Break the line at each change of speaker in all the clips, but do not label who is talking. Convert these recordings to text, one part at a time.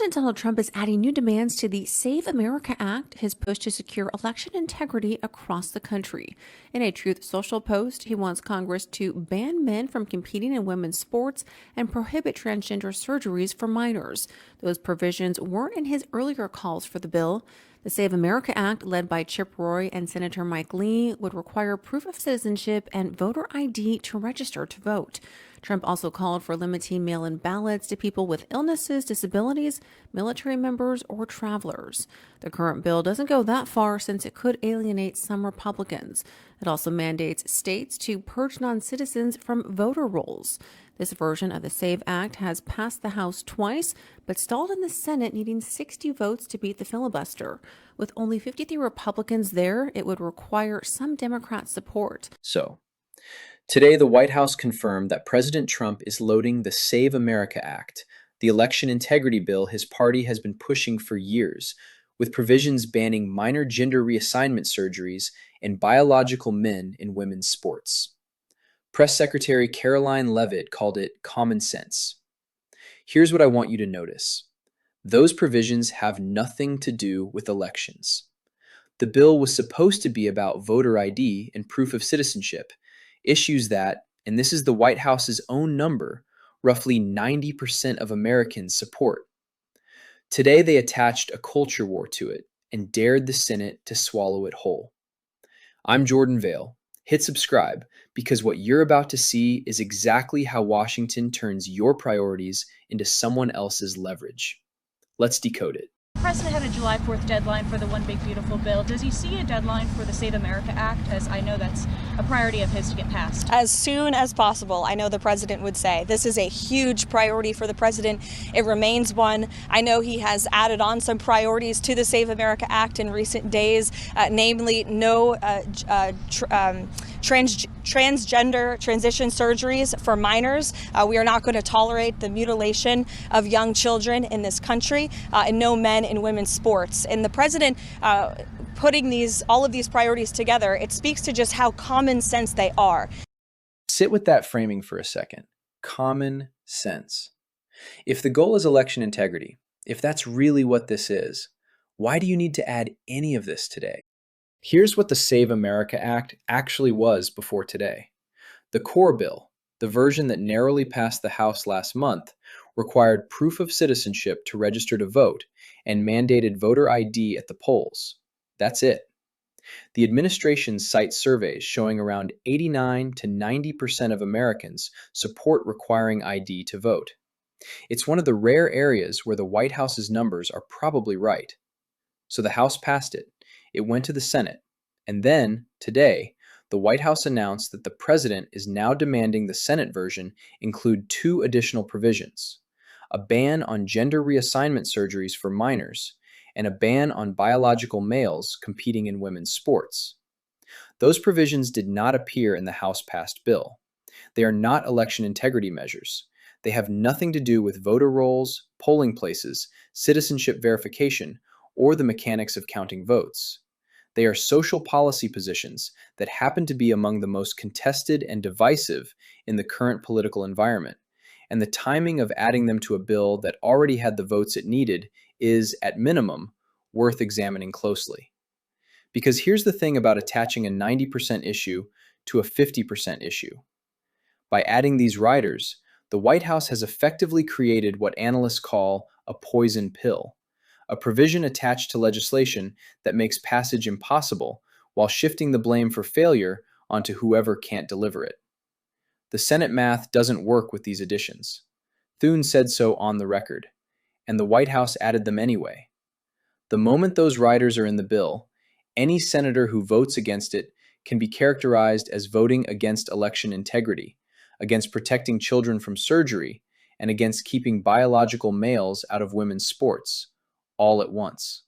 President Donald Trump is adding new demands to the Save America Act, his push to secure election integrity across the country. In a Truth Social post, he wants Congress to ban men from competing in women's sports and prohibit transgender surgeries for minors. Those provisions weren't in his earlier calls for the bill. The Save America Act, led by Chip Roy and Senator Mike Lee, would require proof of citizenship and voter ID to register to vote. Trump also called for limiting mail-in ballots to people with illnesses, disabilities, military members, or travelers. The current bill doesn't go that far since it could alienate some Republicans. It also mandates states to purge non-citizens from voter rolls. This version of the SAVE Act has passed the House twice, but stalled in the Senate, needing 60 votes to beat the filibuster. With only 53 Republicans there, it would require some Democrat support.
So, today the White House confirmed that President Trump is loading the Save America Act, the election integrity bill his party has been pushing for years, with provisions banning minor gender reassignment surgeries and biological men in women's sports. Press Secretary Karoline Leavitt called it common sense. Here's what I want you to notice. Those provisions have nothing to do with elections. The bill was supposed to be about voter ID and proof of citizenship, issues that, and this is the White House's own number, roughly 90% of Americans support. Today they attached a culture war to it and dared the Senate to swallow it whole. I'm Jordan Vale. Hit subscribe, because what you're about to see is exactly how Washington turns your priorities into someone else's leverage. Let's decode it.
The President had a July 4th deadline for the One Big Beautiful Bill. Does he see a deadline for the Save America Act? As I know that's a priority of his to get passed.
As soon as possible, I know the President would say. This is a huge priority for the President. It remains one. I know he has added on some priorities to the Save America Act in recent days, namely no transgender transition surgeries for minors. We are not going to tolerate the mutilation of young children in this country, and no men in women's sports. And the President putting all of these priorities together, it speaks to just how common sense they are.
Sit with that framing for a second. Common sense. If the goal is election integrity, if that's really what this is, why do you need to add any of this today? Here's what the Save America Act actually was before today. The core bill, the version that narrowly passed the House last month, required proof of citizenship to register to vote and mandated voter ID at the polls. That's it. The administration cites surveys showing around 89 to 90% of Americans support requiring ID to vote. It's one of the rare areas where the White House's numbers are probably right. So the House passed it. It went to the Senate. And then, today, the White House announced that the President is now demanding the Senate version include 2 additional provisions: a ban on gender reassignment surgeries for minors, and a ban on biological males competing in women's sports. Those provisions did not appear in the House-passed bill. They are not election integrity measures. They have nothing to do with voter rolls, polling places, citizenship verification, or the mechanics of counting votes. They are social policy positions that happen to be among the most contested and divisive in the current political environment, and the timing of adding them to a bill that already had the votes it needed is, at minimum, worth examining closely. Because here's the thing about attaching a 90% issue to a 50% issue. By adding these riders, the White House has effectively created what analysts call a poison pill, a provision attached to legislation that makes passage impossible while shifting the blame for failure onto whoever can't deliver it. The Senate math doesn't work with these additions. Thune said so on the record, and the White House added them anyway. The moment those riders are in the bill, any senator who votes against it can be characterized as voting against election integrity, against protecting children from surgery, and against keeping biological males out of women's sports, all at once.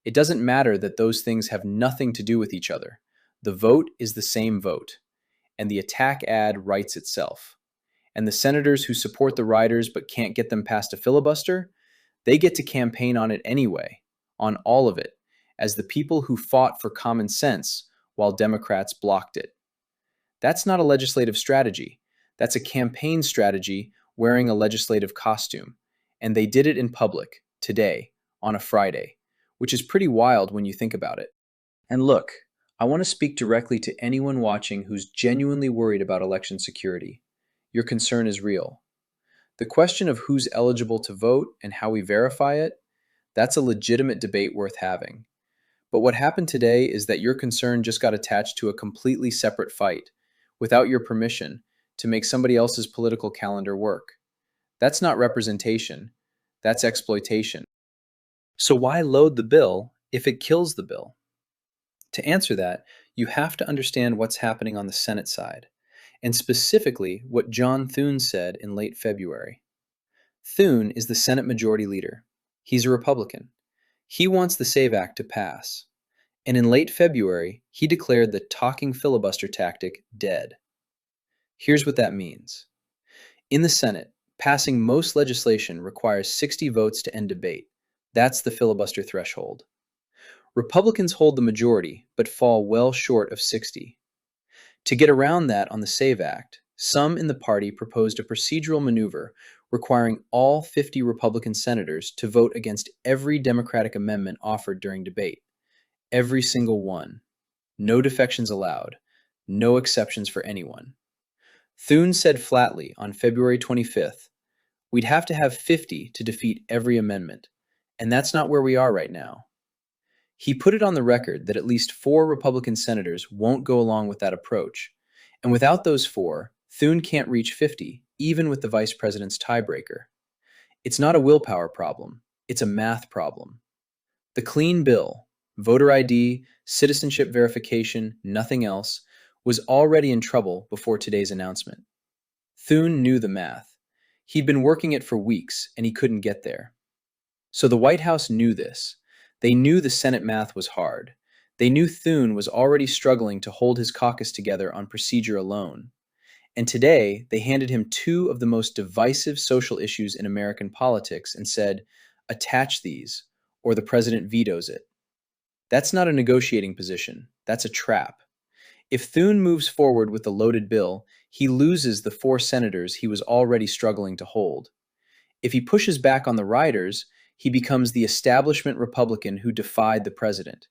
It doesn't matter that those things have nothing to do with each other. The vote is the same vote, and the attack ad writes itself. And the senators who support the riders but can't get them past a filibuster, they get to campaign on it anyway, on all of it, as the people who fought for common sense while Democrats blocked it. That's not a legislative strategy. That's a campaign strategy wearing a legislative costume, and they did it in public, today, on a Friday, which is pretty wild when you think about it. And look, I want to speak directly to anyone watching who's genuinely worried about election security. Your concern is real. The question of who's eligible to vote and how we verify it, that's a legitimate debate worth having. But what happened today is that your concern just got attached to a completely separate fight, without your permission, to make somebody else's political calendar work. That's not representation, that's exploitation. So why load the bill if it kills the bill? To answer that, you have to understand what's happening on the Senate side, and specifically what John Thune said in late February. Thune is the Senate Majority Leader. He's a Republican. He wants the SAVE Act to pass. And in late February, he declared the talking filibuster tactic dead. Here's what that means. In the Senate, passing most legislation requires 60 votes to end debate. That's the filibuster threshold. Republicans hold the majority, but fall well short of 60. To get around that on the SAVE Act, some in the party proposed a procedural maneuver requiring all 50 Republican senators to vote against every Democratic amendment offered during debate. Every single one. No defections allowed. No exceptions for anyone. Thune said flatly on February 25th, we'd have to have 50 to defeat every amendment, and that's not where we are right now. He put it on the record that at least 4 Republican senators won't go along with that approach, and without those 4, Thune can't reach 50, even with the vice president's tiebreaker. It's not a willpower problem, it's a math problem. The clean bill, voter ID, citizenship verification, nothing else, was already in trouble before today's announcement. Thune knew the math. He'd been working it for weeks, and he couldn't get there. So the White House knew this. They knew the Senate math was hard. They knew Thune was already struggling to hold his caucus together on procedure alone. And today, they handed him 2 of the most divisive social issues in American politics and said, attach these, or the president vetoes it. That's not a negotiating position. That's a trap. If Thune moves forward with the loaded bill, he loses the 4 senators he was already struggling to hold. If he pushes back on the riders, he becomes the establishment Republican who defied the president,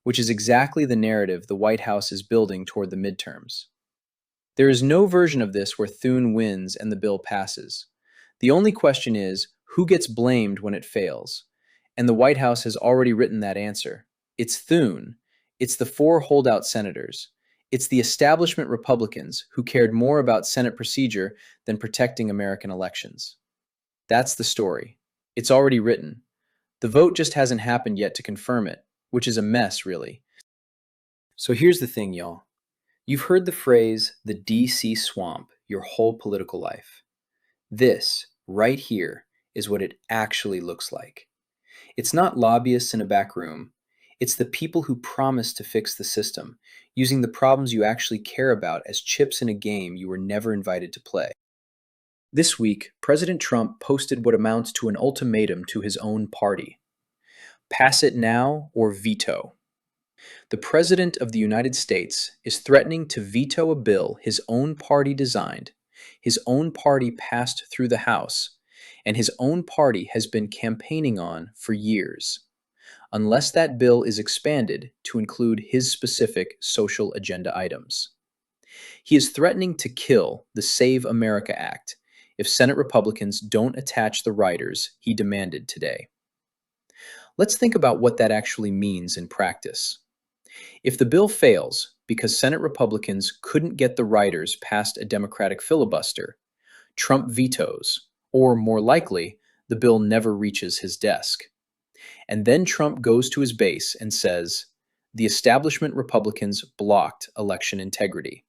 which is exactly the narrative the White House is building toward the midterms. There is no version of this where Thune wins and the bill passes. The only question is, who gets blamed when it fails? And the White House has already written that answer. It's Thune. It's the 4 holdout senators. It's the establishment Republicans who cared more about Senate procedure than protecting American elections. That's the story. It's already written. The vote just hasn't happened yet to confirm it, which is a mess, really. So here's the thing, y'all. You've heard the phrase, the DC swamp, your whole political life. This, right here, is what it actually looks like. It's not lobbyists in a back room. It's the people who promise to fix the system, using the problems you actually care about as chips in a game you were never invited to play. This week, President Trump posted what amounts to an ultimatum to his own party. Pass it now or veto. The President of the United States is threatening to veto a bill his own party designed, his own party passed through the House, and his own party has been campaigning on for years, unless that bill is expanded to include his specific social agenda items. He is threatening to kill the Save America Act if Senate Republicans don't attach the riders he demanded today. Let's think about what that actually means in practice. If the bill fails because Senate Republicans couldn't get the riders past a Democratic filibuster, Trump vetoes, or more likely, the bill never reaches his desk. And then Trump goes to his base and says, the establishment Republicans blocked election integrity.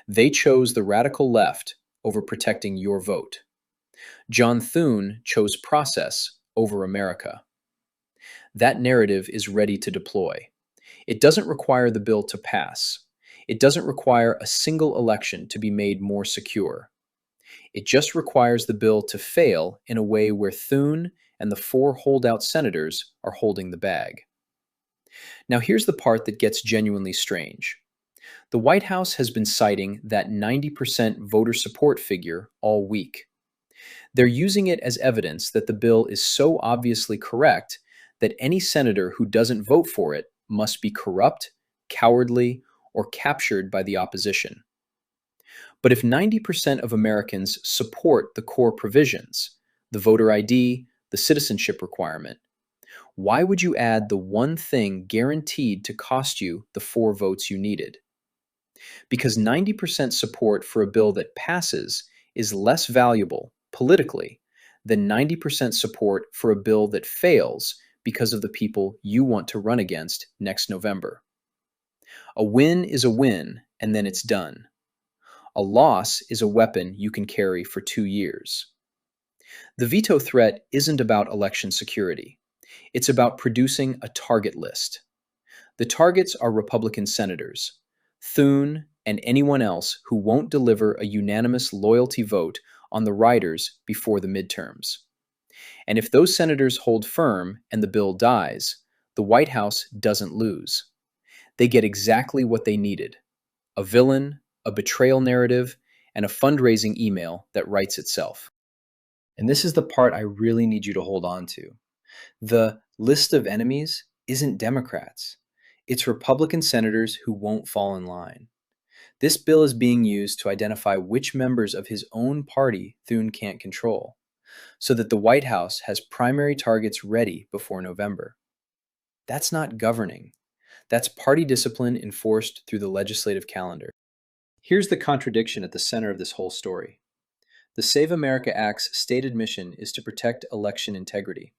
They chose the radical left over protecting your vote. John Thune chose process over America. That narrative is ready to deploy. It doesn't require the bill to pass. It doesn't require a single election to be made more secure. It just requires the bill to fail in a way where Thune and the 4 holdout senators are holding the bag. Now here's the part that gets genuinely strange. The White House has been citing that 90% voter support figure all week. They're using it as evidence that the bill is so obviously correct that any senator who doesn't vote for it must be corrupt, cowardly, or captured by the opposition. But if 90% of Americans support the core provisions, the voter ID, the citizenship requirement, why would you add the one thing guaranteed to cost you the 4 votes you needed? Because 90% support for a bill that passes is less valuable politically than 90% support for a bill that fails because of the people you want to run against next November. A win is a win, and then it's done. A loss is a weapon you can carry for 2 years. The veto threat isn't about election security. It's about producing a target list. The targets are Republican senators, Thune, and anyone else who won't deliver a unanimous loyalty vote on the riders before the midterms. And if those senators hold firm and the bill dies, the White House doesn't lose. They get exactly what they needed: a villain, a betrayal narrative, and a fundraising email that writes itself. And this is the part I really need you to hold on to. The list of enemies isn't Democrats. It's Republican senators who won't fall in line. This bill is being used to identify which members of his own party Thune can't control, so that the White House has primary targets ready before November. That's not governing. That's party discipline enforced through the legislative calendar. Here's the contradiction at the center of this whole story. The Save America Act's stated mission is to protect election integrity,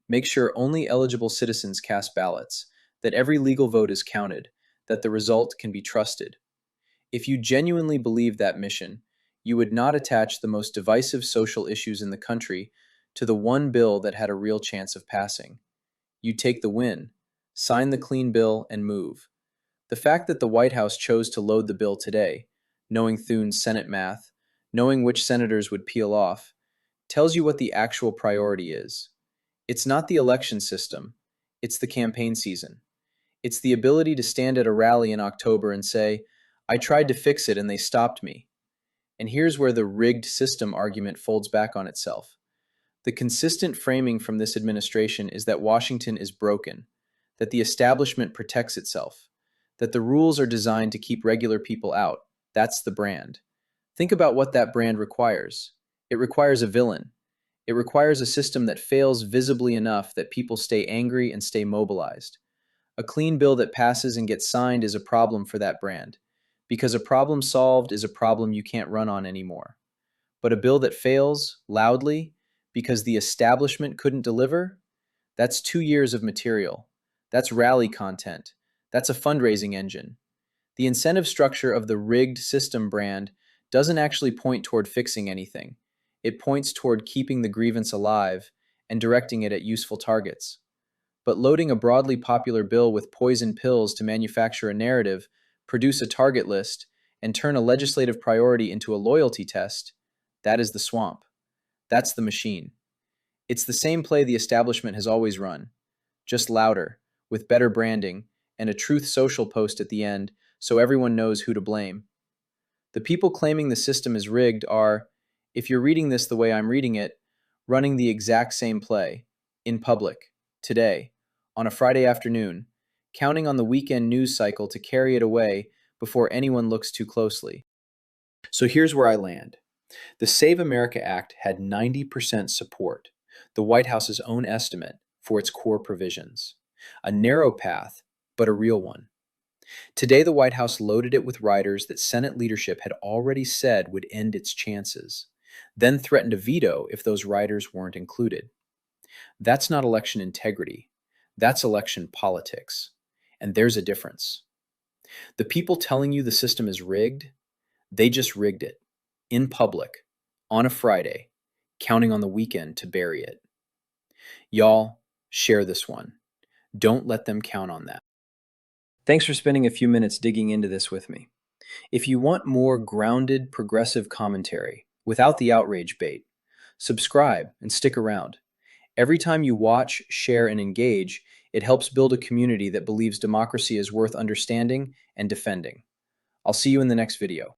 make sure only eligible citizens cast ballots, that every legal vote is counted, that the result can be trusted. If you genuinely believe that mission, you would not attach the most divisive social issues in the country to the one bill that had a real chance of passing. You'd take the win, sign the clean bill, and move. The fact that the White House chose to load the bill today, knowing Thune's Senate math, knowing which senators would peel off, tells you what the actual priority is. It's not the election system, it's the campaign season. It's the ability to stand at a rally in October and say, "I tried to fix it and they stopped me." And here's where the rigged system argument folds back on itself. The consistent framing from this administration is that Washington is broken, that the establishment protects itself, that the rules are designed to keep regular people out. That's the brand. Think about what that brand requires. It requires a villain. It requires a system that fails visibly enough that people stay angry and stay mobilized. A clean bill that passes and gets signed is a problem for that brand, because a problem solved is a problem you can't run on anymore. But a bill that fails loudly because the establishment couldn't deliver, that's 2 years of material. That's rally content. That's a fundraising engine. The incentive structure of the rigged system brand doesn't actually point toward fixing anything. It points toward keeping the grievance alive and directing it at useful targets. But loading a broadly popular bill with poison pills to manufacture a narrative, produce a target list, and turn a legislative priority into a loyalty test, that is the swamp. That's the machine. It's the same play the establishment has always run, just louder, with better branding, and a Truth Social post at the end so everyone knows who to blame. The people claiming the system is rigged are, if you're reading this the way I'm reading it, running the exact same play, in public, today, on a Friday afternoon, counting on the weekend news cycle to carry it away before anyone looks too closely. So here's where I land. The Save America Act had 90% support, the White House's own estimate, for its core provisions. A narrow path, but a real one. Today, the White House loaded it with riders that Senate leadership had already said would end its chances, then threatened a veto if those riders weren't included. That's not election integrity. That's election politics. And there's a difference. The people telling you the system is rigged, they just rigged it, in public, on a Friday, counting on the weekend to bury it. Y'all, share this one. Don't let them count on that. Thanks for spending a few minutes digging into this with me. If you want more grounded, progressive commentary without the outrage bait, subscribe and stick around. Every time you watch, share, and engage, it helps build a community that believes democracy is worth understanding and defending. I'll see you in the next video.